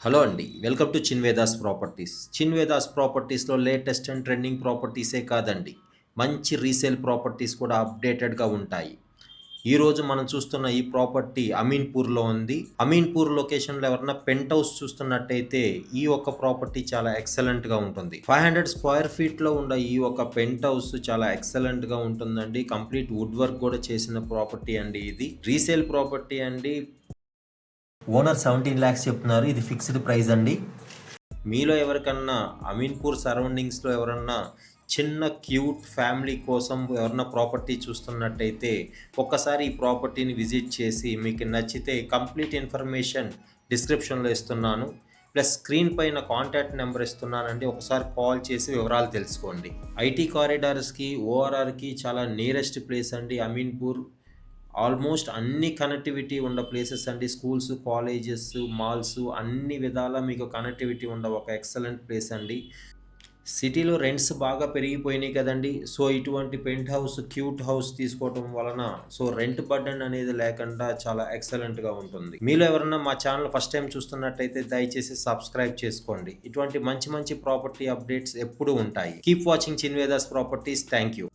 Hello అండి. Welcome to Chinvedas properties. Chinvedas ప్రాపర్టీస్‌లో latest and trending ప్రాపర్టీసే కాదండి, మంచి రీసేల్ ప్రాపర్టీస్ కూడా అప్డేటెడ్‌గా ఉంటాయి. ఈరోజు మనం చూస్తున్న ఈ ప్రాపర్టీ అమీన్‌పూర్‌లో ఉంది. అమీన్‌పూర్ లొకేషన్‌లో ఎవరన్నా పెంట్ హౌస్ చూస్తున్నట్టయితే ఈ ఒక్క ప్రాపర్టీ చాలా ఎక్సలెంట్‌గా ఉంటుంది. 500 స్క్వేర్ ఫీట్‌లో ఉన్న ఈ ఒక పెంట్ హౌస్ చాలా ఎక్సలెంట్‌గా ఉంటుందండి. కంప్లీట్ వుడ్ వర్క్ కూడా చేసిన ప్రాపర్టీ అండి ఇది. రీసేల్ ప్రాపర్టీ అండి. ఓనర్ 17 lakhs చెప్తున్నారు. ఇది ఫిక్స్డ్ ప్రైస్ అండి. మీలో ఎవరికన్నా అమీన్పూర్ సరౌండింగ్స్లో ఎవరన్నా చిన్న క్యూట్ ఫ్యామిలీ కోసం ఎవరన్నా ప్రాపర్టీ చూస్తున్నట్టయితే ఒక్కసారి ఈ ప్రాపర్టీని విజిట్ చేసి మీకు నచ్చితే కంప్లీట్ ఇన్ఫర్మేషన్ డిస్క్రిప్షన్లో ఇస్తున్నాను, ప్లస్ స్క్రీన్ పైన కాంటాక్ట్ నెంబర్ ఇస్తున్నానండి. ఒకసారి కాల్ చేసి వివరాలు తెలుసుకోండి. ఐటీ కారిడార్స్కి ఓఆర్ఆర్కి చాలా నియరెస్ట్ ప్లేస్ అండి అమీన్పూర్. ఆల్మోస్ట్ అన్ని కనెక్టివిటీ ఉన్న ప్లేసెస్ అండి. స్కూల్స్, కాలేజెస్, మాల్స్ అన్ని విధాలా మీకు కనెక్టివిటీ ఉన్న ఒక ఎక్సలెంట్ ప్లేస్ అండి. సిటీలో రెంట్స్ బాగా పెరిగిపోయినాయి కదండి. సో ఇటువంటి పెంట్ హౌస్, క్యూట్ హౌస్ తీసుకోవటం వలన సో రెంట్ బర్డెన్ అనేది లేకుండా చాలా ఎక్సలెంట్గా ఉంటుంది. మీలో ఎవరన్నా మా ఛానల్ ఫస్ట్ టైం చూస్తున్నట్టయితే దయచేసి సబ్స్క్రైబ్ చేసుకోండి. ఇటువంటి మంచి మంచి ప్రాపర్టీ అప్డేట్స్ ఎప్పుడూ ఉంటాయి. Keep watching Chinvedas properties. Thank you.